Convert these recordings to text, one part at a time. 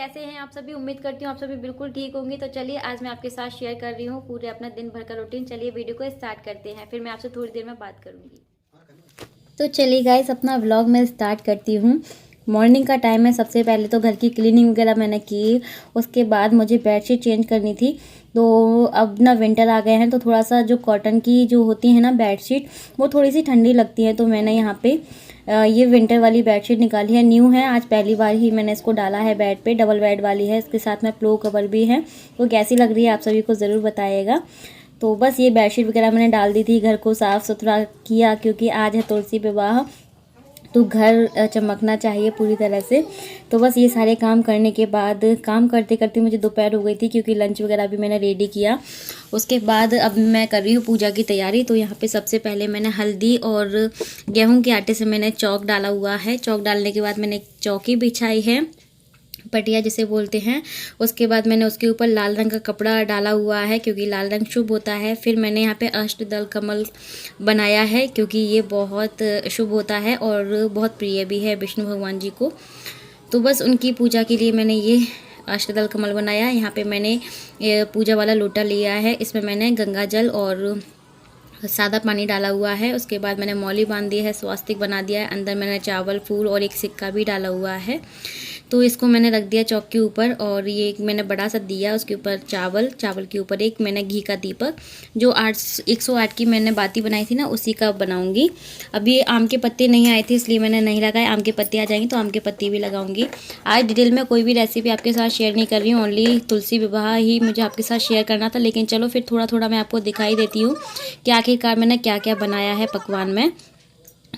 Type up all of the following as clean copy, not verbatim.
कैसे हैं आप सभी। उम्मीद करती हूँ आप सभी बिल्कुल ठीक होंगे। तो चलिए आज मैं आपके साथ शेयर कर रही हूँ पूरे अपना दिन भर का रूटीन। चलिए वीडियो को स्टार्ट करते हैं, फिर मैं आपसे थोड़ी देर में बात करूँगी। तो चलिए गाइस अपना व्लॉग मैं स्टार्ट करती हूँ। मॉर्निंग का टाइम है। सबसे पहले तो घर की क्लीनिंग वगैरह मैंने की, उसके बाद मुझे बेडशीट चेंज करनी थी। तो अब ना विंटर आ गए हैं तो थोड़ा सा जो कॉटन की जो होती है ना बेडशीट, वो थोड़ी सी ठंडी लगती है। तो मैंने यहाँ पे ये विंटर वाली बेडशीट निकाली है। न्यू है, आज पहली बार ही मैंने इसको डाला है बेड पे। डबल बेड वाली है, इसके साथ में प्लो कवर भी है। वो कैसी लग रही है आप सभी को ज़रूर बताइएगा। तो बस ये बेडशीट वगैरह मैंने डाल दी थी, घर को साफ़ सुथरा किया क्योंकि आज है तुलसी विवाह, तो घर चमकना चाहिए पूरी तरह से। तो बस ये सारे काम करने के बाद काम करते करते मुझे दोपहर हो गई थी क्योंकि लंच वगैरह भी मैंने रेडी किया। उसके बाद अब मैं कर रही हूँ पूजा की तैयारी। तो यहाँ पे सबसे पहले मैंने हल्दी और गेहूं के आटे से मैंने चौक डाला हुआ है। चौक डालने के बाद मैंने एक चौकी बिछाई है, पटिया जिसे बोलते हैं। उसके बाद मैंने उसके ऊपर लाल रंग का कपड़ा डाला हुआ है क्योंकि लाल रंग शुभ होता है। फिर मैंने यहाँ पे अष्टदल कमल बनाया है क्योंकि ये बहुत शुभ होता है और बहुत प्रिय भी है विष्णु भगवान जी को। तो बस उनकी पूजा के लिए मैंने ये अष्टदल कमल बनाया। यहाँ पे मैंने ये पूजा वाला लोटा लिया है, इसमें मैंने गंगा जल और सादा पानी डाला हुआ है। उसके बाद मैंने मौली बांध दी है, स्वास्तिक बना दिया है। अंदर मैंने चावल फूल और एक सिक्का भी डाला हुआ है। तो इसको मैंने रख दिया चौक के ऊपर और ये एक मैंने बड़ा सा दिया, उसके ऊपर चावल के ऊपर एक मैंने घी का दीपक, जो 108 की मैंने बाती बनाई थी ना उसी का बनाऊंगी। अभी आम के पत्ते नहीं आए थे इसलिए मैंने नहीं लगाए। आम के पत्ते आ जाएंगे तो आम के पत्ते भी लगाऊंगी। आज डिटेल में कोई भी रेसिपी आपके साथ शेयर नहीं कर रही हूँ, ओनली तुलसी विवाह ही मुझे आपके साथ शेयर करना था। लेकिन चलो फिर थोड़ा थोड़ा मैं आपको दिखाई देती हूँ कि आखिरकार मैंने क्या क्या बनाया है पकवान में।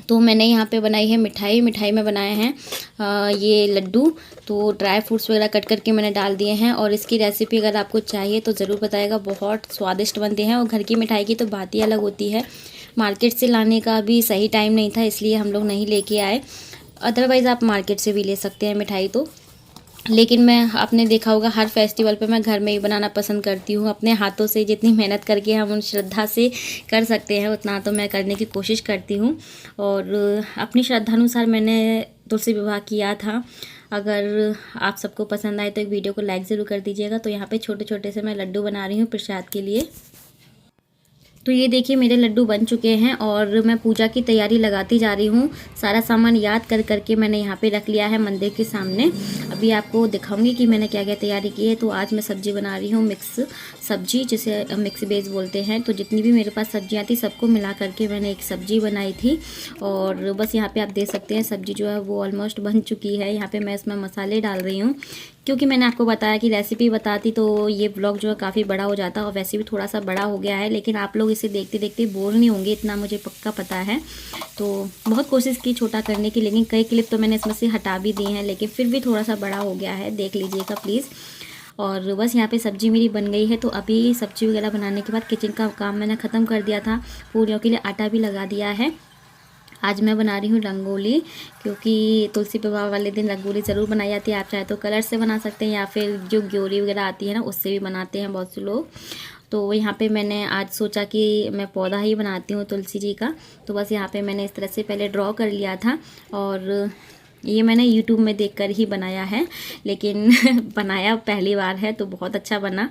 तो मैंने यहाँ पे बनाई है मिठाई में बनाए हैं ये लड्डू। तो ड्राई फ्रूट्स वगैरह कट करके मैंने डाल दिए हैं और इसकी रेसिपी अगर आपको चाहिए तो ज़रूर बताइएगा। बहुत स्वादिष्ट बनते हैं और घर की मिठाई की तो बात ही अलग होती है। मार्केट से लाने का भी सही टाइम नहीं था इसलिए हम लोग नहीं लेके आए, अदरवाइज़ आप मार्केट से भी ले सकते हैं मिठाई तो। लेकिन मैं आपने देखा होगा हर फेस्टिवल पे मैं घर में ही बनाना पसंद करती हूँ अपने हाथों से। जितनी मेहनत करके हम उन श्रद्धा से कर सकते हैं उतना तो मैं करने की कोशिश करती हूँ। और अपनी श्रद्धानुसार मैंने तुलसी विवाह किया था। अगर आप सबको पसंद आए तो एक वीडियो को लाइक ज़रूर कर दीजिएगा। तो यहाँ पे छोटे छोटे से मैं लड्डू बना रही हूँ प्रसाद के लिए। तो ये देखिए मेरे लड्डू बन चुके हैं और मैं पूजा की तैयारी लगाती जा रही हूँ। सारा सामान याद कर करके मैंने यहाँ पे रख लिया है मंदिर के सामने। अभी आपको दिखाऊंगी कि मैंने क्या क्या तैयारी की है। तो आज मैं सब्जी बना रही हूँ, मिक्स सब्जी जिसे मिक्स वेज बोलते हैं। तो जितनी भी मेरे पास सब्जियाँ थी सबको मिला करके मैंने एक सब्जी बनाई थी। और बस यहाँ पर आप देख सकते हैं सब्जी जो है वो ऑलमोस्ट बन चुकी है। यहाँ पर मैं इसमें मसाले डाल रही हूँ क्योंकि मैंने आपको बताया कि रेसिपी बताती तो ये ब्लॉग जो है काफ़ी बड़ा हो जाता और वैसे भी थोड़ा सा बड़ा हो गया है। लेकिन आप लोग इसे देखते देखते बोर नहीं होंगे इतना मुझे पक्का पता है। तो बहुत कोशिश की छोटा करने की, लेकिन कई क्लिप तो मैंने इसमें से हटा भी दी हैं, लेकिन फिर भी थोड़ा सा बड़ा हो गया है, देख लीजिएगा प्लीज़। और बस यहाँ पे सब्ज़ी मेरी बन गई है। तो अभी सब्ज़ी वगैरह बनाने के बाद किचन का काम मैंने ख़त्म कर दिया था। पूरियों के लिए आटा भी लगा दिया है। आज मैं बना रही हूँ रंगोली क्योंकि तुलसी विवाह वाले दिन रंगोली ज़रूर बनाई जाती है। आप चाहे तो कलर से बना सकते हैं या फिर जो ग्योरी वगैरह आती है ना उससे भी बनाते हैं बहुत से लोग। तो यहाँ पे मैंने आज सोचा कि मैं पौधा ही बनाती हूँ तुलसी जी का। तो बस यहाँ पे मैंने इस तरह से पहले ड्रॉ कर लिया था और ये मैंने यूट्यूब में देखकर ही बनाया है, लेकिन बनाया पहली बार है तो बहुत अच्छा बना।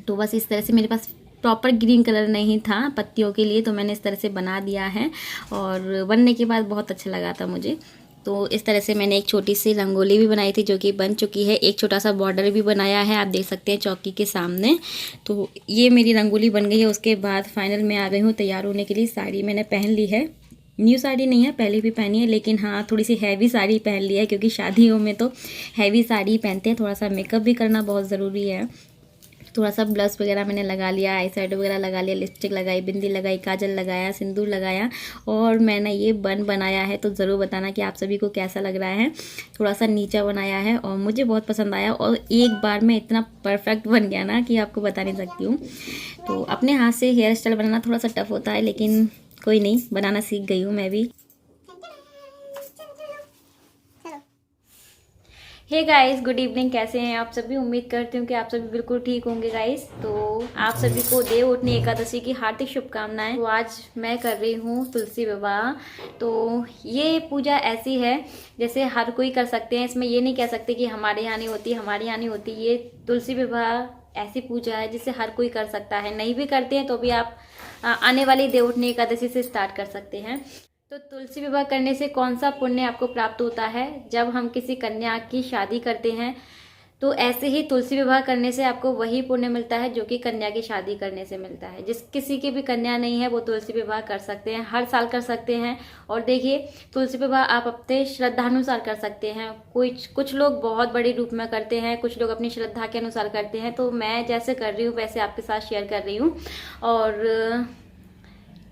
तो बस इस तरह से मेरे पास प्रॉपर ग्रीन कलर नहीं था पत्तियों के लिए, तो मैंने इस तरह से बना दिया है और बनने के बाद बहुत अच्छा लगा था मुझे। तो इस तरह से मैंने एक छोटी सी रंगोली भी बनाई थी जो कि बन चुकी है। एक छोटा सा बॉर्डर भी बनाया है, आप देख सकते हैं चौकी के सामने। तो ये मेरी रंगोली बन गई है। उसके बाद फाइनल मैं आ गई हूँ तैयार होने के लिए। साड़ी मैंने पहन ली है, न्यू साड़ी नहीं है, पहले भी पहनी है, लेकिन हाँ थोड़ी सी हैवी साड़ी पहन ली है क्योंकि शादियों में तो हैवी साड़ी पहनते हैं। थोड़ा सा मेकअप भी करना बहुत ज़रूरी है। थोड़ा सा ब्लश वगैरह मैंने लगा लिया, आई शेडो वगैरह लगा लिया, लिपस्टिक लगाई, बिंदी लगाई, काजल लगाया, सिंदूर लगाया और मैंने ये बन बनाया है। तो ज़रूर बताना कि आप सभी को कैसा लग रहा है। थोड़ा सा नीचा बनाया है और मुझे बहुत पसंद आया और एक बार में इतना परफेक्ट बन गया ना कि आपको बता नहीं सकती हूँ। तो अपने हाथ से हेयर स्टाइल बनाना थोड़ा सा टफ होता है, लेकिन कोई नहीं, बनाना सीख गई हूँ मैं भी। Hey guys, good evening. कैसे हैं आप सभी? उम्मीद करती हूँ कि आप सभी बिल्कुल ठीक होंगे गाइस। तो आप सभी को देव उठनी एकादशी की हार्दिक शुभकामनाएं। तो आज मैं कर रही हूँ तुलसी विवाह। तो ये पूजा ऐसी है जैसे हर कोई कर सकते हैं। इसमें ये नहीं कह सकते कि हमारे यहाँ नहीं होती, हमारे यहाँ नहीं होती। ये तुलसी विवाह ऐसी पूजा है जिसे हर कोई कर सकता है। नहीं भी करते हैं तो भी आप आने वाली देव उठनी एकादशी से स्टार्ट कर सकते हैं। तो तुलसी विवाह करने से कौन सा पुण्य आपको प्राप्त होता है? जब हम किसी कन्या की शादी करते हैं तो ऐसे ही तुलसी विवाह करने से आपको वही पुण्य मिलता है जो कि कन्या की शादी करने से मिलता है। जिस किसी की भी कन्या नहीं है वो तुलसी विवाह कर सकते हैं, हर साल कर सकते हैं। और देखिए, तुलसी विवाह आप अपने श्रद्धानुसार कर सकते हैं। कुछ लोग बहुत बड़े रूप में करते हैं, कुछ लोग अपनी श्रद्धा के अनुसार करते हैं। तो मैं जैसे कर रही हूँ वैसे आपके साथ शेयर कर रही हूँ। और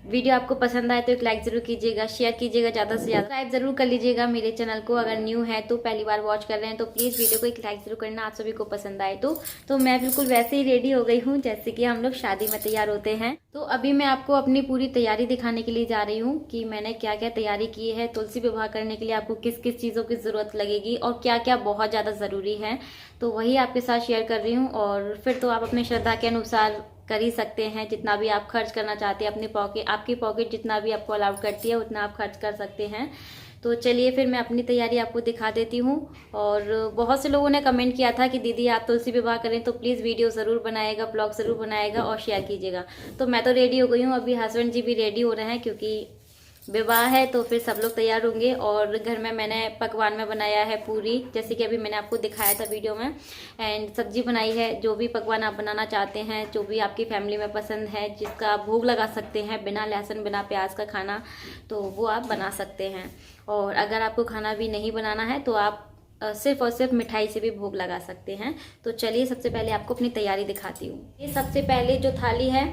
वीडियो आपको पसंद आए तो एक लाइक जरूर कीजिएगा, शेयर कीजिएगा, ज़्यादा से ज़्यादा सब्सक्राइब जरूर कर लीजिएगा मेरे चैनल को। अगर न्यू है तो पहली बार वॉच कर रहे हैं तो प्लीज़ वीडियो को एक लाइक जरूर करना, आप सभी को पसंद आए तो मैं बिल्कुल वैसे ही रेडी हो गई हूँ जैसे कि हम लोग शादी में तैयार होते हैं। तो अभी मैं आपको अपनी पूरी तैयारी दिखाने के लिए जा रही हूँ कि मैंने क्या क्या तैयारी की है। तुलसी विवाह करने के लिए आपको किस किस चीज़ों की ज़रूरत लगेगी और क्या क्या बहुत ज़्यादा ज़रूरी है, तो वही आपके साथ शेयर कर रही हूँ। और फिर तो आप अपनी श्रद्धा के अनुसार कर ही सकते हैं। जितना भी आप खर्च करना चाहते हैं, अपनी पॉकेट, आपकी पॉकेट जितना भी आपको अलाउड करती है उतना आप खर्च कर सकते हैं। तो चलिए फिर मैं अपनी तैयारी आपको दिखा देती हूँ। और बहुत से लोगों ने कमेंट किया था कि दीदी आप तुलसी विवाह करें तो प्लीज़ वीडियो ज़रूर बनाएगा, ब्लॉग ज़रूर बनाएगा और शेयर कीजिएगा। तो मैं तो रेडी हो गई हूँ, अभी हस्बैंड जी भी रेडी हो रहे हैं क्योंकि विवाह है तो फिर सब लोग तैयार होंगे। और घर में मैंने पकवान में बनाया है पूरी, जैसे कि अभी मैंने आपको दिखाया था वीडियो में। एंड सब्जी बनाई है, जो भी पकवान आप बनाना चाहते हैं, जो भी आपकी फैमिली में पसंद है, जिसका आप भोग लगा सकते हैं बिना लहसुन बिना प्याज का खाना, तो वो आप बना सकते हैं। और अगर आपको खाना भी नहीं बनाना है तो आप सिर्फ और सिर्फ मिठाई से भी भोग लगा सकते हैं। तो चलिए सबसे पहले आपको अपनी तैयारी दिखाती हूँ। ये सबसे पहले जो थाली है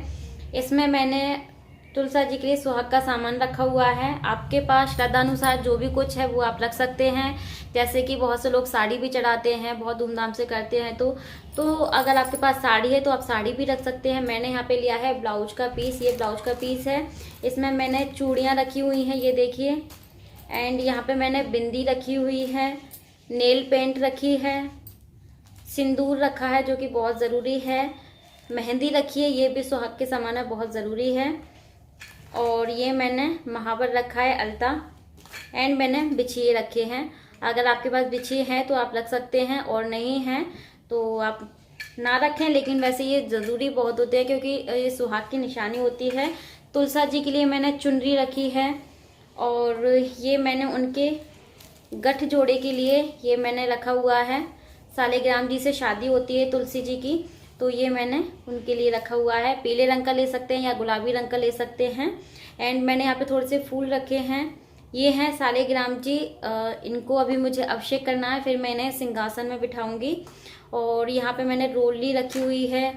इसमें मैंने तुलसा जी के लिए सुहाग का सामान रखा हुआ है। आपके पास श्रद्धानुसार जो भी कुछ है वो आप रख सकते हैं। जैसे कि बहुत से लोग साड़ी भी चढ़ाते हैं, बहुत धूमधाम से करते हैं। तो अगर आपके पास साड़ी है तो आप साड़ी भी रख सकते हैं। मैंने यहाँ पे लिया है ब्लाउज का पीस, ये ब्लाउज का पीस है। इसमें मैंने चूड़ियाँ रखी हुई हैं, ये देखिए। एंड यहाँ पे मैंने बिंदी रखी हुई है, नेल पेंट रखी है, सिंदूर रखा है जो कि बहुत ज़रूरी है, मेहंदी रखी है, ये भी सुहाग के सामान है, बहुत ज़रूरी है। और ये मैंने महावर रखा है, अलता। एंड मैंने बिछिए रखे हैं। अगर आपके पास बिछिए हैं तो आप रख सकते हैं, और नहीं हैं तो आप ना रखें। लेकिन वैसे ये ज़रूरी बहुत होते हैं क्योंकि ये सुहाग की निशानी होती है। तुलसा जी के लिए मैंने चुनरी रखी है। और ये मैंने उनके गठ जोड़े के लिए ये मैंने रखा हुआ है। सालिग्राम जी से शादी होती है तुलसी जी की, तो ये मैंने उनके लिए रखा हुआ है। पीले रंग का ले सकते हैं या गुलाबी रंग का ले सकते हैं। एंड मैंने यहाँ पे थोड़े से फूल रखे हैं। ये हैं सालिग्राम जी, इनको अभी मुझे अभिषेक करना है, फिर मैं इन्हें सिंहासन में बिठाऊंगी। और यहाँ पे मैंने रोली रखी हुई है।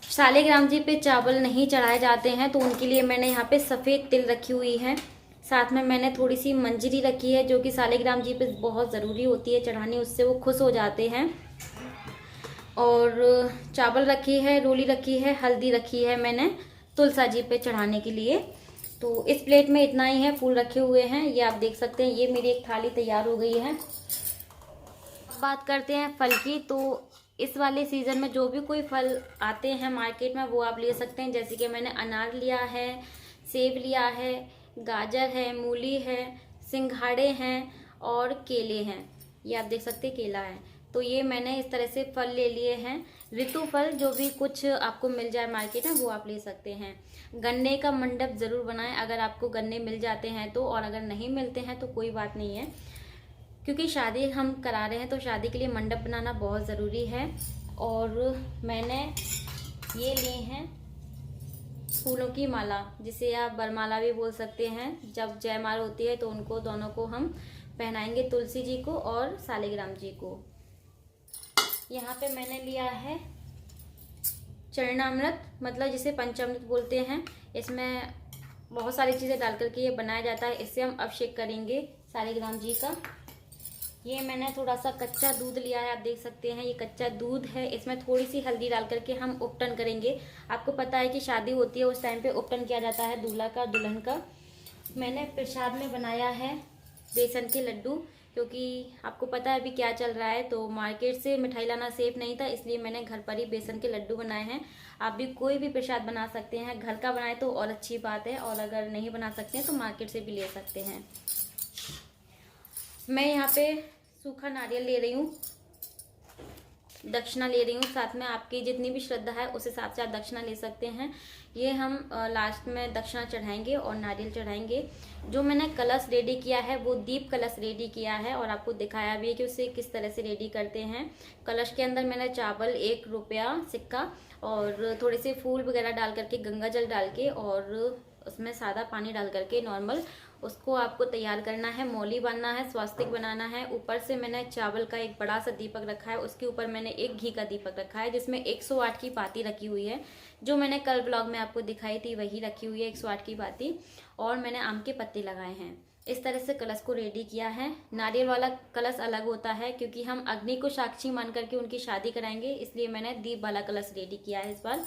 सालिग्राम जी पे चावल नहीं चढ़ाए जाते हैं तो उनके लिए मैंने यहाँ पे सफ़ेद तिल रखी हुई है। साथ में मैंने थोड़ी सी मंजरी रखी है जो कि सालिग्राम जी पे बहुत ज़रूरी होती है चढ़ानी, उससे वो खुश हो जाते हैं। और चावल रखी है, रोली रखी है, हल्दी रखी है मैंने तुलसा जी पे चढ़ाने के लिए। तो इस प्लेट में इतना ही है, फूल रखे हुए हैं, ये आप देख सकते हैं। ये मेरी एक थाली तैयार हो गई है। बात करते हैं फल की। तो इस वाले सीज़न में जो भी कोई फल आते हैं मार्केट में वो आप ले सकते हैं। जैसे कि मैंने अनार लिया है, सेब लिया है, गाजर है, मूली है, सिंघाड़े हैं और केले हैं। ये आप देख सकते हैं, केला है। तो ये मैंने इस तरह से फल ले लिए हैं। ऋतु फल जो भी कुछ आपको मिल जाए मार्केट में वो आप ले सकते हैं। गन्ने का मंडप ज़रूर बनाएं अगर आपको गन्ने मिल जाते हैं तो, और अगर नहीं मिलते हैं तो कोई बात नहीं है, क्योंकि शादी हम करा रहे हैं तो शादी के लिए मंडप बनाना बहुत ज़रूरी है। और मैंने ये लिए हैं फूलों की माला, जिसे आप बरमाला भी बोल सकते हैं। जब जयमाल होती है तो उनको दोनों को हम पहनाएंगे, तुलसी जी को और सालिग्राम जी को। यहाँ पे मैंने लिया है चरणामृत, मतलब जिसे पंचामृत बोलते हैं। इसमें बहुत सारी चीज़ें डाल करके ये बनाया जाता है। इससे हम अभिषेक करेंगे सालिग्राम जी का। ये मैंने थोड़ा सा कच्चा दूध लिया है, आप देख सकते हैं, ये कच्चा दूध है। इसमें थोड़ी सी हल्दी डाल करके हम उपटन करेंगे। आपको पता है कि शादी होती है उस टाइम पे उपटन किया जाता है दूल्हा का दुल्हन का। मैंने प्रसाद में बनाया है बेसन के लड्डू। क्योंकि आपको पता है अभी क्या चल रहा है, तो मार्केट से मिठाई लाना सेफ नहीं था, इसलिए मैंने घर पर ही बेसन के लड्डू बनाए हैं। आप भी कोई भी प्रसाद बना सकते हैं, घर का बनाए तो और अच्छी बात है, और अगर नहीं बना सकते हैं तो मार्केट से भी ले सकते हैं। मैं यहाँ पे सूखा नारियल ले रही हूँ, दक्षिणा ले रही हूँ। साथ में आपकी जितनी भी श्रद्धा है उस हिसाब से आप दक्षिणा ले सकते हैं। ये हम लास्ट में दक्षिणा चढ़ाएंगे और नारियल चढ़ाएंगे। जो मैंने कलश रेडी किया है वो दीप कलश रेडी किया है, और आपको दिखाया भी है कि उसे किस तरह से रेडी करते हैं। कलश के अंदर मैंने चावल, 1 रुपया सिक्का और थोड़े से फूल वगैरह डाल करके, गंगा जल डाल के, और उसमें सादा पानी डाल करके नॉर्मल उसको आपको तैयार करना है। मौली बांधना है, स्वास्तिक बनाना है। ऊपर से मैंने चावल का एक बड़ा सा दीपक रखा है, उसके ऊपर मैंने एक घी का दीपक रखा है जिसमें 108 की बाती रखी हुई है। जो मैंने कल ब्लॉग में आपको दिखाई थी वही रखी हुई है, 108 की बाती। और मैंने आम के पत्ते लगाए हैं। इस तरह से कलश को रेडी किया है। नारियल वाला कलश अलग होता है क्योंकि हम अग्नि को साक्षी मान करके उनकी शादी कराएंगे, इसलिए मैंने दीप वाला कलश रेडी किया है इस बार।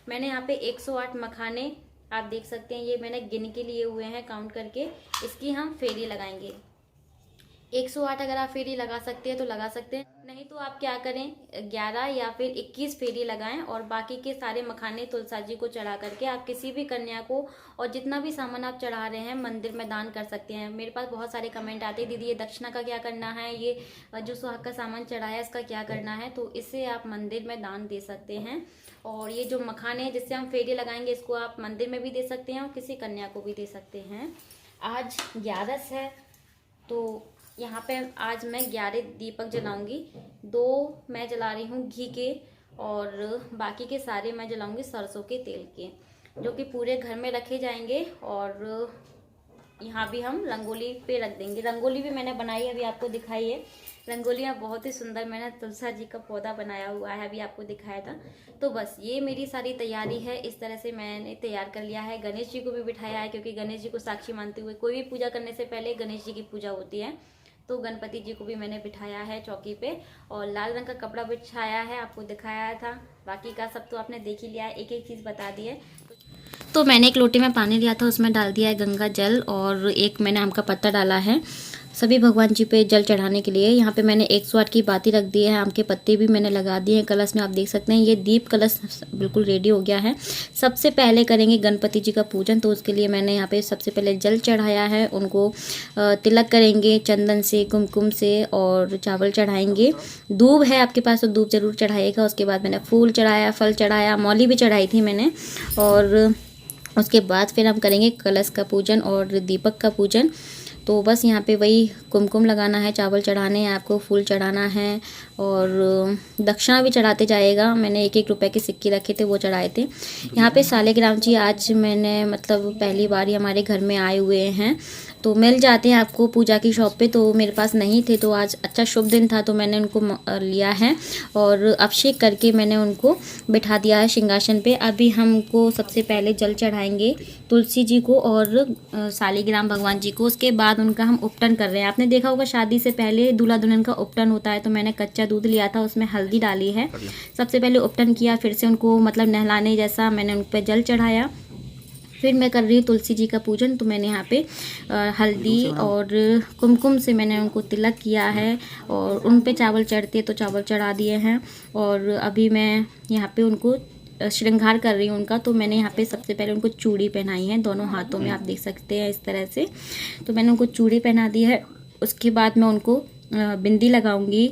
मैंने यहाँ पे 108 मखाने आप देख सकते हैं, ये मैंने गिन के लिए हुए हैं काउंट करके। इसकी हम फेरी लगाएंगे। 108 अगर आप फेरी लगा सकते हैं तो लगा सकते हैं, नहीं तो आप क्या करें 11 या फिर 21 फेरी लगाएं, और बाकी के सारे मखाने तुलसा जी को चढ़ा करके आप किसी भी कन्या को और जितना भी सामान आप चढ़ा रहे हैं मंदिर में दान कर सकते हैं। मेरे पास बहुत सारे कमेंट आते हैं, दीदी ये दक्षिणा का क्या करना है, ये जो सुहाग का सामान चढ़ाया है इसका क्या करना है, तो इससे आप मंदिर में दान दे सकते हैं। और ये जो मखाने हैं जिससे हम फेरी लगाएंगे इसको आप मंदिर में भी दे सकते हैं और किसी कन्या को भी दे सकते हैं। आज 11 है तो यहाँ पे आज मैं 11 दीपक जलाऊंगी। 2 मैं जला रही हूँ घी के, और बाकी के सारे मैं जलाऊंगी सरसों के तेल के, जो कि पूरे घर में रखे जाएंगे। और यहाँ भी हम रंगोली पे रख देंगे। रंगोली भी मैंने बनाई है, अभी आपको दिखाई है। रंगोलियाँ बहुत ही सुंदर, मैंने तुलसा जी का पौधा बनाया हुआ है, अभी आपको दिखाया था। तो बस ये मेरी सारी तैयारी है, इस तरह से मैंने तैयार कर लिया है। गणेश जी को भी बिठाया है क्योंकि गणेश जी को साक्षी मानते हुए कोई भी पूजा करने से पहले गणेश जी की पूजा होती है। तो गणपति जी को भी मैंने बिठाया है चौकी पे, और लाल रंग का कपड़ा बिछाया है, आपको दिखाया था। बाकी का सब तो आपने देख ही लिया है, एक एक चीज़ बता दी है। तो मैंने एक लोटे में पानी लिया था, उसमें डाल दिया है गंगा जल, और एक मैंने आम का पत्ता डाला है सभी भगवान जी पे जल चढ़ाने के लिए। यहाँ पे मैंने 108 की बाती रख दी है, आम के पत्ते भी मैंने लगा दिए हैं कलश में, आप देख सकते हैं। ये दीप कलश बिल्कुल रेडी हो गया है। सबसे पहले करेंगे गणपति जी का पूजन, तो उसके लिए मैंने यहाँ पे सबसे पहले जल चढ़ाया है। उनको तिलक करेंगे चंदन से, कुमकुम से, और चावल चढ़ाएंगे। दूब है आपके पास तो दूब जरूर चढ़ाइएगा। उसके बाद मैंने फूल चढ़ाया, फल चढ़ाया, मौली भी चढ़ाई थी मैंने, और उसके बाद फिर हम करेंगे कलश का पूजन और दीपक का पूजन। तो बस यहाँ पे वही कुमकुम लगाना है, चावल चढ़ाने हैं आपको, फूल चढ़ाना है, और दक्षिणा भी चढ़ाते जाएगा। मैंने 1-1 रुपए के सिक्के रखे थे, वो चढ़ाए थे। यहाँ पे सालिग्राम जी आज मैंने मतलब पहली बार ही हमारे घर में आए हुए हैं, तो मिल जाते हैं आपको पूजा की शॉप पे, तो मेरे पास नहीं थे, तो आज अच्छा शुभ दिन था तो मैंने उनको लिया है और अभिषेक करके मैंने उनको बिठा दिया है सिंहासन पे। अभी हमको सबसे पहले जल चढ़ाएंगे तुलसी जी को और सालिग्राम भगवान जी को। उसके बाद उनका हम उपटन कर रहे हैं। आपने देखा होगा शादी से पहले दूल्हा दुल्हन का उपटन होता है, तो मैंने कच्चा दूध लिया था, उसमें हल्दी डाली है। सबसे पहले उपटन किया, फिर से उनको मतलब नहलाने जैसा मैंने उन पर जल चढ़ाया। फिर मैं कर रही हूँ तुलसी जी का पूजन, तो मैंने यहाँ पे हल्दी और कुमकुम से मैंने उनको तिलक किया है, और उन पे चावल चढ़ते तो चावल चढ़ा दिए हैं। और अभी मैं यहाँ पे उनको श्रृंगार कर रही हूँ उनका, तो मैंने यहाँ पे सबसे पहले उनको चूड़ी पहनाई है दोनों हाथों में, आप देख सकते हैं इस तरह से। तो मैंने उनको चूड़ी पहना दी है। उसके बाद मैं उनको बिंदी लगाऊंगी,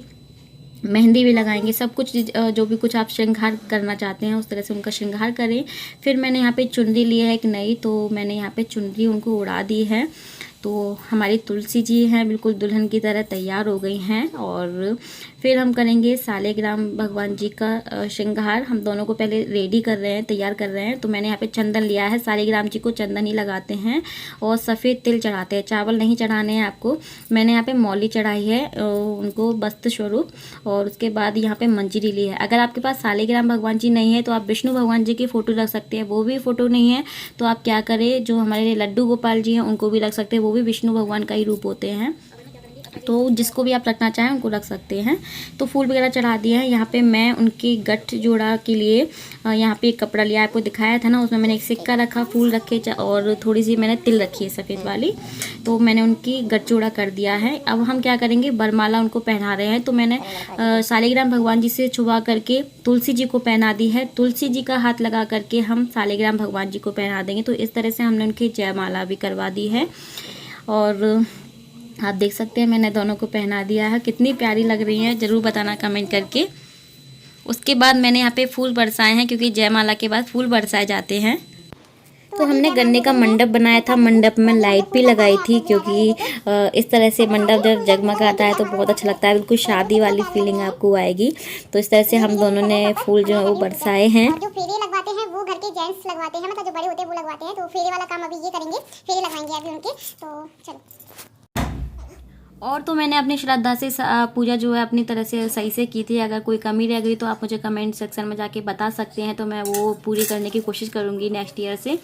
मेहंदी भी लगाएंगे, सब कुछ जो भी कुछ आप श्रृंगार करना चाहते हैं उस तरह से उनका श्रृंगार करें। फिर मैंने यहाँ पे चुनरी ली है एक नई, तो मैंने यहाँ पे चुनरी उनको उड़ा दी है। तो हमारी तुलसी जी हैं बिल्कुल दुल्हन की तरह तैयार हो गई हैं। और फिर हम करेंगे सालिग्राम भगवान जी का श्रृंगार। हम दोनों को पहले रेडी कर रहे हैं, तैयार कर रहे हैं। तो मैंने यहाँ पे चंदन लिया है, सालिग्राम जी को चंदन ही लगाते हैं और सफ़ेद तिल चढ़ाते हैं, चावल नहीं चढ़ाने हैं आपको। मैंने यहाँ पे मौली चढ़ाई है उनको वस्त्र स्वरूप, और उसके बाद यहाँ पे मंजरी ली है। अगर आपके पास सालिग्राम भगवान जी नहीं है तो आप विष्णु भगवान जी की फ़ोटो रख सकते हैं, वो भी फ़ोटो नहीं है तो आप क्या करें, जो हमारे लड्डू गोपाल जी हैं उनको भी रख सकते हैं, वो भी विष्णु भगवान का ही रूप होते हैं। तो जिसको भी आप रखना चाहें उनको रख सकते हैं। तो फूल वगैरह चढ़ा दिया है। यहाँ पे मैं उनकी गठ जोड़ा के लिए यहाँ पे एक कपड़ा लिया, आपको दिखाया था ना, उसमें मैंने एक सिक्का रखा, फूल रखे और थोड़ी सी मैंने तिल रखी है सफ़ेद वाली। तो मैंने उनकी गठ जोड़ा कर दिया है। अब हम क्या करेंगे, बरमाला उनको पहना रहे हैं। तो मैंने सालिग्राम भगवान जी से छुपा करके तुलसी जी को पहना दी है। तुलसी जी का हाथ लगा करके हम सालिग्राम भगवान जी को पहना देंगे। तो इस तरह से हमने उनकी जयमाला भी करवा दी है। और आप देख सकते हैं मैंने दोनों को पहना दिया है। कितनी प्यारी लग रही हैं ज़रूर बताना कमेंट करके। उसके बाद मैंने यहाँ पे फूल बरसाए हैं, क्योंकि जयमाला के बाद फूल बरसाए जाते हैं। तो हमने गन्ने का मंडप बनाया था। मंडप में लाइट भी लगाई थी, क्योंकि इस तरह से मंडप जब जगमगाता है तो बहुत अच्छा लगता है, बिल्कुल शादी वाली फीलिंग आपको आएगी। तो इस तरह से हम दोनों ने फूल जो है वो बरसाए हैं। और जो फेरे लगवाते हैं वो घर के जेंट्स लगवाते हैं, मतलब जो बड़े होते हैं वो लगवाते हैं। तो फेरे वाला काम अभी ये करेंगे, फेरे लगवाएंगे अभी उनके। तो चलो। और तो मैंने अपनी श्रद्धा से पूजा जो है अपनी तरह से सही से की थी। अगर कोई कमी रह गई तो आप मुझे कमेंट सेक्शन में जाके बता सकते हैं, तो मैं वो पूरी करने की कोशिश करूँगी नेक्स्ट ईयर से।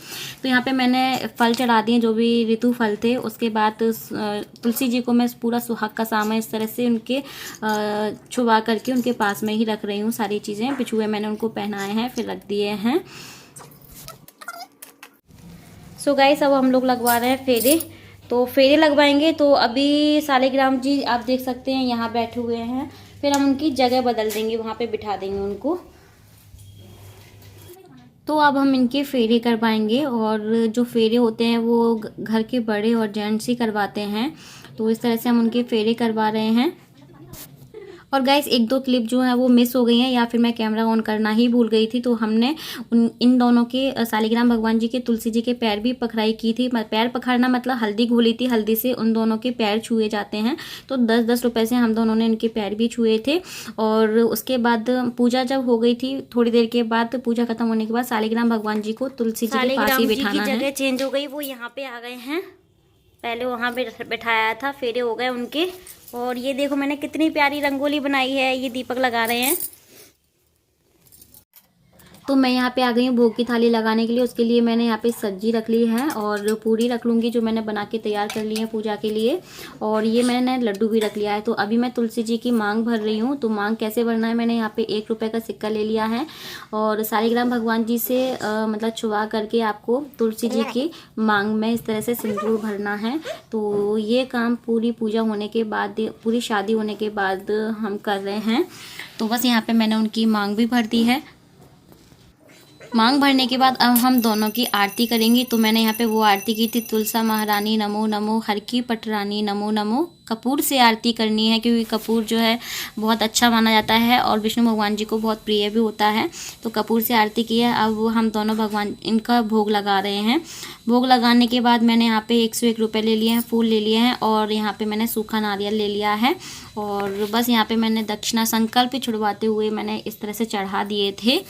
तो यहाँ पे मैंने फल चढ़ा दिए, जो भी ऋतु फल थे। उसके बाद तुलसी जी को मैं पूरा सुहाग का सामान इस तरह से उनके छुपा करके उनके पास में ही रख रही हूँ। सारी चीज़ें पिछुए मैंने उनको पहनाए हैं, फिर रख दिए हैं। सो गाइस, अब हम लोग लगवा रहे हैं फेरे। तो फेरे लगवाएंगे। तो अभी सालिग्राम जी आप देख सकते हैं यहाँ बैठे हुए हैं, फिर हम उनकी जगह बदल देंगे, वहाँ पे बिठा देंगे उनको। तो अब हम इनके फेरे करवाएंगे। और जो फेरे होते हैं वो घर के बड़े और जेंट्स ही करवाते हैं। तो इस तरह से हम उनके फेरे करवा रहे हैं। और गाइस, एक दो क्लिप जो है वो मिस हो गई हैं, या फिर मैं कैमरा ऑन करना ही भूल गई थी। तो हमने इन दोनों के सालिग्राम भगवान जी के, तुलसी जी के पैर भी पखराई की थी। पैर पखाड़ना मतलब हल्दी घोली थी, हल्दी से उन दोनों के पैर छुए जाते हैं। तो 10-10 रुपए से हम दोनों ने इनके पैर भी छुए थे। और उसके बाद पूजा जब हो गई थी, थोड़ी देर के बाद, पूजा खत्म होने के बाद सालिग्राम भगवान जी को तुलसी जी के पास ही बिठाना है। जगह चेंज हो गई, वो यहाँ पे आ गए हैं। पहले वहाँ पे बैठाया था, फेरे हो गए उनके। और ये देखो मैंने कितनी प्यारी रंगोली बनाई है, ये दीपक लगा रहे हैं। तो मैं यहाँ पे आ गई हूँ भोग की थाली लगाने के लिए। उसके लिए मैंने यहाँ पे सब्जी रख ली है और पूरी रख लूँगी, जो मैंने बना के तैयार कर ली है पूजा के लिए। और ये मैंने लड्डू भी रख लिया है। तो अभी मैं तुलसी जी की मांग भर रही हूँ। तो मांग कैसे भरना है, मैंने यहाँ पे 1 रुपये का सिक्का ले लिया है। और सालिग्राम भगवान जी से मतलब छुआ करके आपको तुलसी जी की मांग में इस तरह से सिंदूर भरना है। तो ये काम पूरी पूजा होने के बाद, पूरी शादी होने के बाद हम कर रहे हैं। तो बस यहाँ पे मैंने उनकी मांग भी भर दी है। मांग भरने के बाद अब हम दोनों की आरती करेंगे। तो मैंने यहाँ पे वो आरती की थी, तुलसा महारानी नमो नमो, हर की पटरानी नमो नमो। कपूर से आरती करनी है, क्योंकि कपूर जो है बहुत अच्छा माना जाता है और विष्णु भगवान जी को बहुत प्रिय भी होता है। तो कपूर से आरती की है। अब हम दोनों भगवान इनका भोग लगा रहे हैं। भोग लगाने के बाद मैंने यहाँ पे 101 रुपये ले लिए हैं, फूल ले लिए हैं, और यहाँ पे मैंने सूखा नारियल ले लिया है। और बस यहाँ पे मैंने दक्षिणा संकल्प छुड़वाते हुए मैंने इस तरह से चढ़ा दिए थे।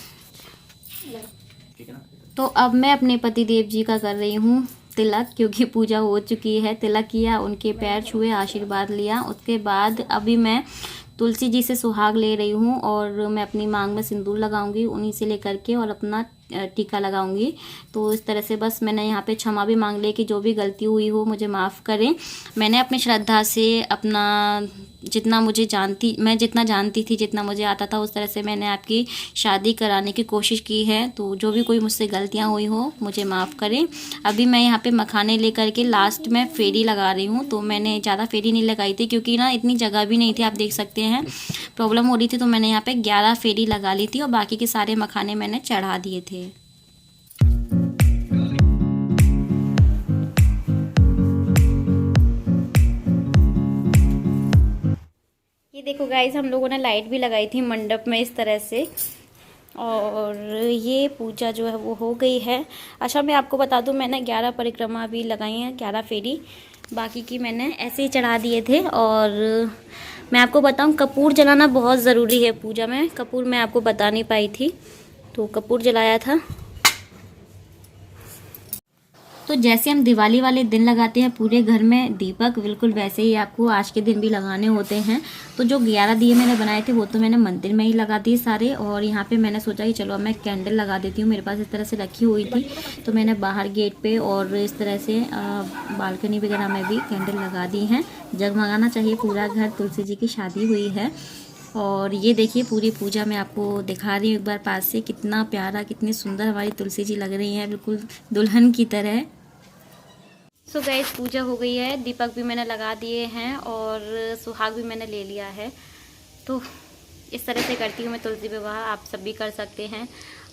तो अब मैं अपने पति देव जी का कर रही हूँ तिलक, क्योंकि पूजा हो चुकी है। तिलक किया, उनके पैर छुए, आशीर्वाद लिया। उसके बाद अभी मैं तुलसी जी से सुहाग ले रही हूँ और मैं अपनी मांग में सिंदूर लगाऊंगी उन्हीं से लेकर के, और अपना टीका लगाऊंगी। तो इस तरह से बस मैंने यहाँ पे क्षमा भी मांग ली कि जो भी गलती हुई हो मुझे माफ़ करें। मैंने अपनी श्रद्धा से अपना मैं जितना जानती थी, जितना मुझे आता था, उस तरह से मैंने आपकी शादी कराने की कोशिश की है। तो जो भी कोई मुझसे गलतियाँ हुई हो मुझे माफ़ करें। अभी मैं यहाँ पे मखाने लेकर के लास्ट में फेरी लगा रही हूँ। तो मैंने ज़्यादा फेरी नहीं लगाई थी, क्योंकि ना इतनी जगह भी नहीं थी, आप देख सकते हैं प्रॉब्लम हो रही थी। तो मैंने यहाँ पे 11 फेरी लगा ली थी और बाकी के सारे मखाने मैंने चढ़ा दिए थे। ये देखो गाइस, हम लोगों ने लाइट भी लगाई थी मंडप में इस तरह से। और ये पूजा जो है वो हो गई है। अच्छा, मैं आपको बता दूं, मैंने 11 परिक्रमा भी लगाई हैं, 11 फेरी। बाकी की मैंने ऐसे ही चढ़ा दिए थे। और मैं आपको बताऊं, कपूर जलाना बहुत ज़रूरी है पूजा में। कपूर मैं आपको बता नहीं पाई थी, तो कपूर जलाया था। तो जैसे हम दिवाली वाले दिन लगाते हैं पूरे घर में दीपक, बिल्कुल वैसे ही आपको आज के दिन भी लगाने होते हैं। तो जो 11 दिए मैंने बनाए थे वो तो मैंने मंदिर में ही लगा दिए सारे, और यहाँ पे मैंने सोचा कि चलो अब मैं कैंडल लगा देती हूँ। मेरे पास इस तरह से रखी हुई थी, तो मैंने बाहर गेट पे और इस तरह से बालकनी वगैरह में भी कैंडल लगा दी हैं। जगमगाना चाहिए पूरा घर, तुलसी जी की शादी हुई है। और ये देखिए पूरी पूजा मैं आपको दिखा रही हूँ एक बार पास से, कितना प्यारा, कितनी सुंदर हमारी तुलसी जी लग रही हैं, बिल्कुल दुल्हन की तरह। सो गाइस पूजा हो गई है, दीपक भी मैंने लगा दिए हैं और सुहाग भी मैंने ले लिया है। तो इस तरह से करती हूँ मैं तुलसी विवाह, आप सब भी कर सकते हैं।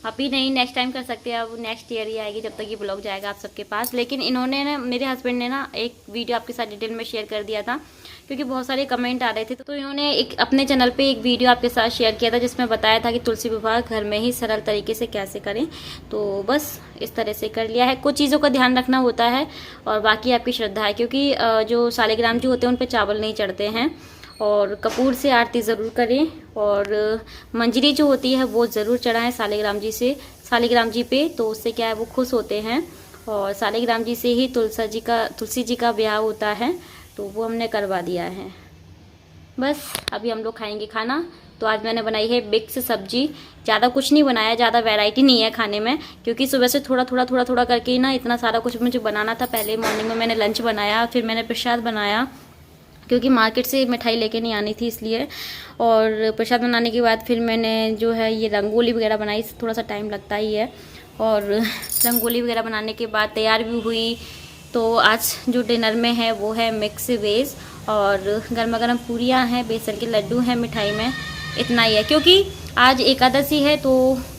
अभी नहीं, नेक्स्ट टाइम कर सकते हैं, अब नेक्स्ट ईयर ही आएगी जब तक ये ब्लॉग जाएगा आप सबके पास। लेकिन इन्होंने ना, मेरे हस्बैंड ने ना एक वीडियो आपके साथ डिटेल में शेयर कर दिया था, क्योंकि बहुत सारे कमेंट आ रहे थे। तो इन्होंने एक अपने चैनल पे एक वीडियो आपके साथ शेयर किया था जिसमें बताया था कि तुलसी विवाह घर में ही सरल तरीके से कैसे करें। तो बस इस तरह से कर लिया है। कुछ चीज़ों का ध्यान रखना होता है और बाकी आपकी श्रद्धा है, क्योंकि जो सालिग्राम जी होते हैं उन पर चावल नहीं चढ़ते हैं। और कपूर से आरती ज़रूर करें, और मंजरी जो होती है वो ज़रूर चढ़ाएं सालिग्राम जी पे, तो उससे क्या है वो खुश होते हैं। और सालिग्राम जी से ही तुलसी जी का ब्याह होता है, तो वो हमने करवा दिया है। बस अभी हम लोग खाएंगे खाना। तो आज मैंने बनाई है मिक्स सब्जी, ज़्यादा कुछ नहीं बनाया, ज़्यादा वैरायटी नहीं है खाने में, क्योंकि सुबह से थोड़ा करके ना इतना सारा कुछ मुझे बनाना था। पहले मॉर्निंग में मैंने लंच बनाया, फिर मैंने प्रसाद बनाया, क्योंकि मार्केट से मिठाई लेके नहीं आनी थी इसलिए। और प्रसाद बनाने के बाद फिर मैंने जो है ये रंगोली वगैरह बनाई, थोड़ा सा टाइम लगता ही है। और रंगोली वगैरह बनाने के बाद तैयार भी हुई। तो आज जो डिनर में है वो है मिक्स वेज, और गर्मा गर्म पूरियाँ हैं, बेसन के लड्डू हैं मिठाई में, इतना ही है। क्योंकि आज एकादशी है तो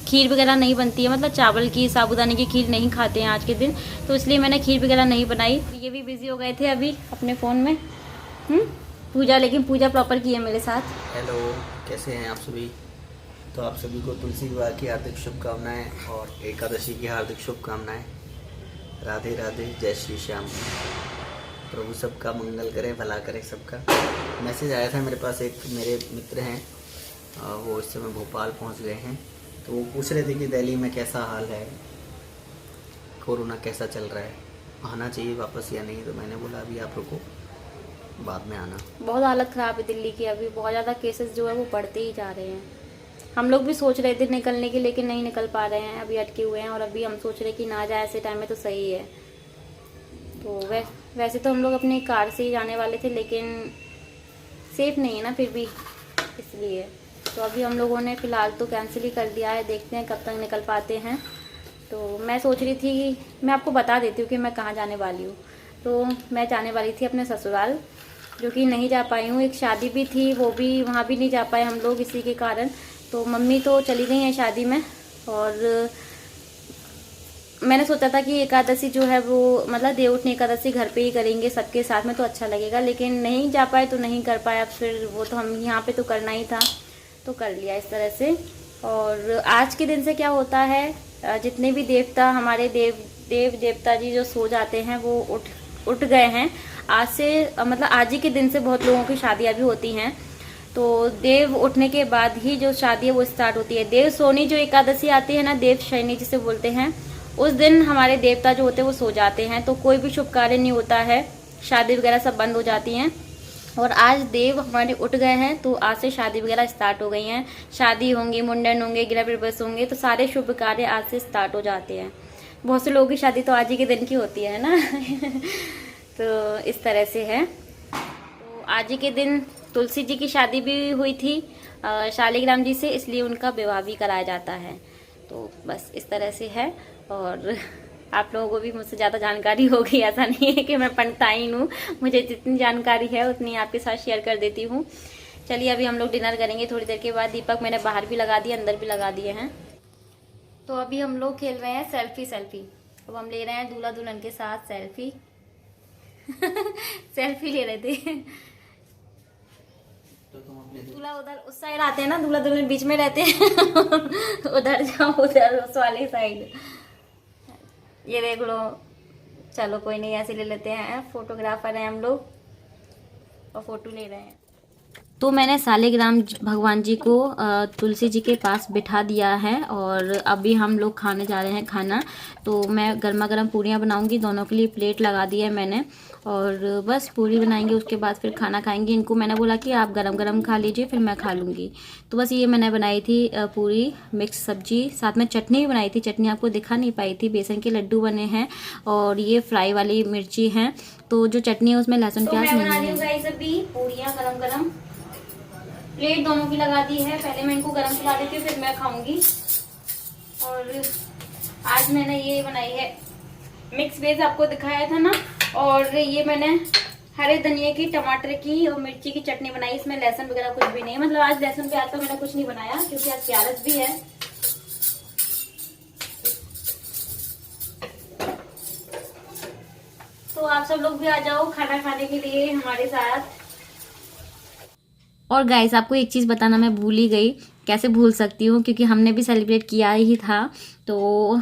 खीर वगैरह नहीं बनती है, मतलब चावल की, साबूदाने की खीर नहीं खाते हैं आज के दिन, तो इसलिए मैंने खीर वगैरह नहीं बनाई। ये भी बिजी हो गए थे अभी अपने फ़ोन में पूजा, लेकिन पूजा प्रॉपर की है मेरे साथ। हेलो, कैसे हैं आप सभी। तो आप सभी को तुलसी विवाह की हार्दिक शुभकामनाएं और एकादशी की हार्दिक शुभकामनाएं। राधे राधे, जय श्री श्याम। प्रभु सबका मंगल करे, भला करे सबका। मैसेज आया था मेरे पास, एक मेरे मित्र हैं, वो इस समय भोपाल पहुंच गए हैं। तो वो पूछ रहे थे कि दिल्ली में कैसा हाल है, कोरोना कैसा चल रहा है, आना चाहिए वापस या नहीं। तो मैंने बोला अभी आप रुको, बाद में आना। बहुत हालत ख़राब है दिल्ली की, अभी बहुत ज़्यादा केसेस जो है वो बढ़ते ही जा रहे हैं। हम लोग भी सोच रहे थे निकलने की, लेकिन नहीं निकल पा रहे हैं, अभी अटके हुए हैं। और अभी हम सोच रहे कि ना जाए ऐसे टाइम में तो सही है। तो वैसे तो हम लोग अपनी कार से ही जाने वाले थे, लेकिन सेफ नहीं है ना फिर भी, इसलिए तो अभी हम लोगों ने फ़िलहाल तो कैंसिल ही कर दिया है। देखते हैं कब तक निकल पाते हैं। तो मैं सोच रही थी, मैं आपको बता देती हूँ कि मैं कहाँ जाने वाली हूँ। तो मैं जाने वाली थी अपने ससुराल, जो कि नहीं जा पाई हूँ। एक शादी भी थी, वो भी, वहाँ भी नहीं जा पाए हम लोग इसी के कारण। तो मम्मी तो चली गई हैं शादी में, और मैंने सोचा था कि एकादशी जो है वो, मतलब देवउठनी एकादशी घर पे ही करेंगे सबके साथ में, तो अच्छा लगेगा। लेकिन नहीं जा पाए तो नहीं कर पाए, अब फिर वो तो हम यहाँ पे तो करना ही था, तो कर लिया इस तरह से। और आज के दिन से क्या होता है, जितने भी देवता हमारे देव देवता जी जो सो जाते हैं वो उठ गए हैं आज से, मतलब आज ही के दिन से बहुत लोगों की शादियां भी होती हैं। तो देव उठने के बाद ही जो शादी है वो स्टार्ट होती है। देव सोनी जो एकादशी आती है ना, देव शयनी जिसे बोलते हैं, उस दिन हमारे देवता जो होते हैं वो सो जाते हैं, तो कोई भी शुभ कार्य नहीं होता है, शादी वगैरह सब बंद हो जाती हैं। और आज देव हमारे उठ गए हैं, तो आज से शादी वगैरह स्टार्ट हो गई हैं। शादी होंगी, मुंडन होंगे, गृह प्रवेश होंगे, तो सारे शुभ कार्य आज से स्टार्ट हो जाते हैं। बहुत से लोगों की शादी तो आज ही के दिन की होती है ना तो इस तरह से है। तो आज ही के दिन तुलसी जी की शादी भी हुई थी शालिग्राम जी से, इसलिए उनका विवाह भी कराया जाता है। तो बस इस तरह से है। और आप लोगों को भी मुझसे ज़्यादा जानकारी होगी, ऐसा नहीं है कि मैं पंडिताइन हूँ, मुझे जितनी जानकारी है उतनी आपके साथ शेयर कर देती हूँ। चलिए अभी हम लोग डिनर करेंगे थोड़ी देर के बाद। दीपक मैंने बाहर भी लगा दिए, अंदर भी लगा दिए हैं। तो अभी हम लोग खेल रहे हैं सेल्फी। अब हम ले रहे हैं दूल्हा दुल्हन के साथ सेल्फी सेल्फी ले रहे थे। तो तुम अपने दूल्हा उधर उस साइड आते हैं ना, दूल्हा दुल्हन बीच में रहते हैं उधर जाओ, उधर उस वाले साइड। ये देख लो, चलो कोई नहीं, ऐसे ले लेते हैं। फोटोग्राफर हैं हम लोग और फोटो ले रहे हैं। तो मैंने सालिग्राम भगवान जी को तुलसी जी के पास बिठा दिया है और अभी हम लोग खाने जा रहे हैं खाना। तो मैं गर्मा गर्म पूरियाँ बनाऊंगी, दोनों के लिए प्लेट लगा दी है मैंने और बस पूरी बनाएंगे, उसके बाद फिर खाना खाएंगे। इनको मैंने बोला कि आप गरम गरम खा लीजिए, फिर मैं खा लूँगी। तो बस ये मैंने बनाई थी पूरी, मिक्स सब्जी, साथ में चटनी भी बनाई थी। चटनी आपको दिखा नहीं पाई थी, बेसन के लड्डू बने हैं और ये फ्राई वाली मिर्ची हैं। तो जो चटनी है उसमें लहसुन प्याज नहीं है। मैं बना रही हूँ गाइस अभी पूरियाँ गरम गरम, प्लेट दोनों की लगा दी है। पहले मैं इनको गरम खिला देती हूँ, फिर मैं खाऊंगी। और आज मैंने ये बनाई है मिक्स वेज, आपको दिखाया था ना। और ये मैंने हरे धनिया की, टमाटर की और मिर्ची की चटनी बनाई। इसमें लहसुन वगैरह कुछ भी नहीं, मतलब आज लहसुन प्याज तो मैंने कुछ नहीं बनाया क्योंकि आज प्याज भी है। तो आप सब लोग भी आ जाओ खाना खाने के लिए हमारे साथ। और गाइस आपको एक चीज़ बताना मैं भूल ही गई, कैसे भूल सकती हूँ, क्योंकि हमने भी सेलिब्रेट किया ही था। तो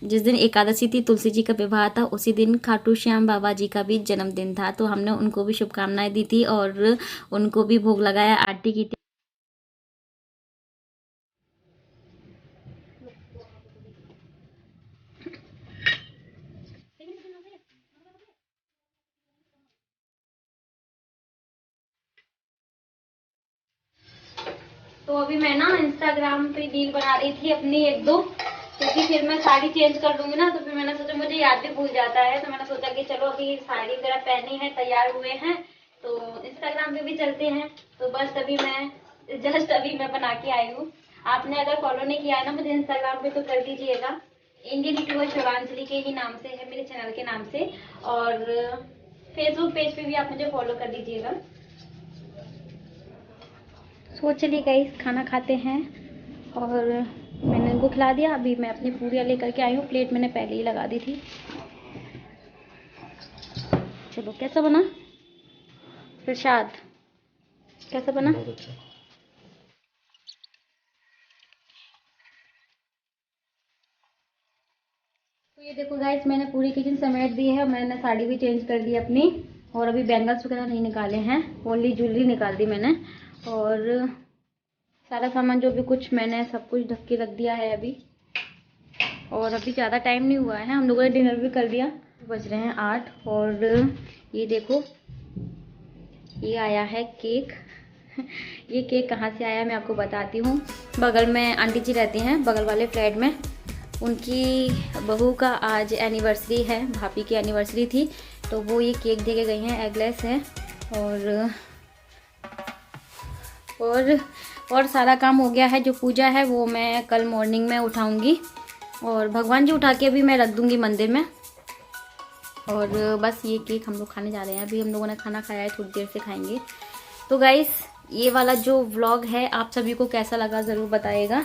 जिस दिन एकादशी थी, तुलसी जी का विवाह था, उसी दिन खाटू श्याम बाबा जी का भी जन्मदिन था। तो हमने उनको भी शुभकामनाएं दी थी और उनको भी भोग लगाया, आरती की थी। तो अभी मैं ना इंस्टाग्राम पे रील बना रही थी अपनी एक दो, क्योंकि फिर मैं साड़ी चेंज कर दूंगी ना, तो फिर मैंने सोचा मुझे याद भी भूल जाता है। तो मैंने सोचा कि चलो अभी साड़ी वगैरह पहनी है, तैयार हुए हैं, तो इंस्टाग्राम पे भी चलते हैं। तो बस अभी मैं जस्ट अभी मैं बना के आई हूँ। आपने अगर फॉलो नहीं किया है ना मुझे इंस्टाग्राम पे, तो कर दीजिएगा। इंडियन यूट्यूबर शिवांजलि के ही नाम से है, मेरे चैनल के नाम से। और फेसबुक पेज पे भी आप मुझे फॉलो कर दीजिएगा। सो चलिए गाइस खाना खाते हैं। और मैंने इनको खिला दिया, अभी मैं अपनी पूरियाँ लेकर के आई हूँ। प्लेट मैंने पहले ही लगा दी थी। चलो कैसा बना प्रसाद, कैसा बना? बहुत अच्छा। तो ये देखो गाइस मैंने पूरी किचन समेट दी है, मैंने साड़ी भी चेंज कर दी अपनी। और अभी बैंगल्स वगैरह नहीं निकाले हैं, ओनली ज्वेलरी निकाल दी मैंने। और सारा सामान जो भी कुछ मैंने सब कुछ ढक के रख दिया है अभी। और अभी ज़्यादा टाइम नहीं हुआ है, हम लोगों ने डिनर भी कर लिया। बज रहे हैं 8। और ये देखो ये आया है केक। ये केक कहाँ से आया मैं आपको बताती हूँ। बगल में आंटी जी रहती हैं, बगल वाले फ्लैट में, उनकी बहू का आज एनिवर्सरी है, भाभी की एनिवर्सरी थी। तो वो ये केक दे के गई हैं, एगलेस है। और सारा काम हो गया है। जो पूजा है वो मैं कल मॉर्निंग में उठाऊंगी और भगवान जी उठा के भी मैं रख दूंगी मंदिर में। और बस ये केक हम लोग खाने जा रहे हैं। अभी हम लोगों ने खाना खाया है, थोड़ी देर से खाएंगे। तो गाइस ये वाला जो व्लॉग है आप सभी को कैसा लगा ज़रूर बताइएगा।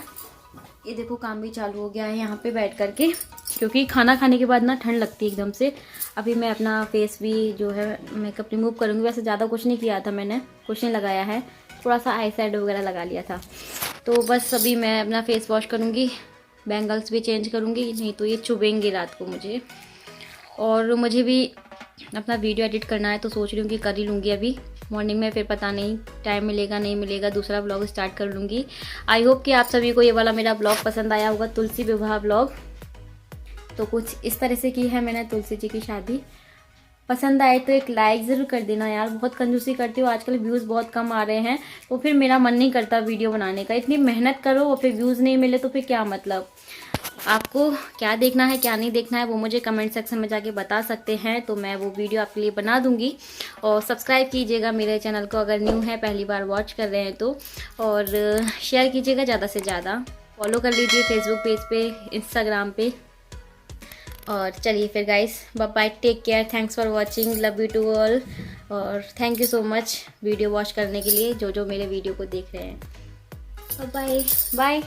ये देखो काम भी चालू हो गया है यहाँ पे बैठ करके, क्योंकि खाना खाने के बाद ना ठंड लगती है एकदम से। अभी मैं अपना फेस भी जो है मेकअप रिमूव करूँगी। वैसे ज़्यादा कुछ नहीं किया था मैंने, कुछ नहीं लगाया है, थोड़ा सा आई शेडो वगैरह लगा लिया था। तो बस अभी मैं अपना फेस वॉश करूँगी, बैंगल्स भी चेंज करूँगी, नहीं तो ये चुभेंगे रात को मुझे। और मुझे भी अपना वीडियो एडिट करना है, तो सोच रही हूँ कि कर ही लूँगी अभी मॉर्निंग में, फिर पता नहीं टाइम मिलेगा नहीं मिलेगा, दूसरा व्लॉग स्टार्ट कर लूँगी। आई होप कि आप सभी को ये वाला मेरा ब्लॉग पसंद आया होगा, तुलसी विवाह ब्लॉग। तो कुछ इस तरह से की है मैंने तुलसी जी की शादी। पसंद आए तो एक लाइक ज़रूर कर देना यार, बहुत कंजूसी करती हो, आजकल व्यूज़ बहुत कम आ रहे हैं, तो फिर मेरा मन नहीं करता वीडियो बनाने का। इतनी मेहनत करो और फिर व्यूज़ नहीं मिले तो फिर क्या मतलब। आपको क्या देखना है क्या नहीं देखना है वो मुझे कमेंट सेक्शन में जाके बता सकते हैं, तो मैं वो वीडियो आपके लिए बना दूंगी। और सब्सक्राइब कीजिएगा मेरे चैनल को अगर न्यू है, पहली बार वॉच कर रहे हैं तो। और शेयर कीजिएगा ज़्यादा से ज़्यादा, फॉलो कर लीजिए फेसबुक पेज पे, इंस्टाग्राम पे। और चलिए फिर guys, bye bye, take care, thanks for watching, love you to all. और thank you so much video watch करने के लिए, जो मेरे वीडियो को देख रहे हैं। बाय बाय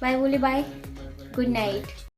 बाय बोले, बाय, गुड नाइट।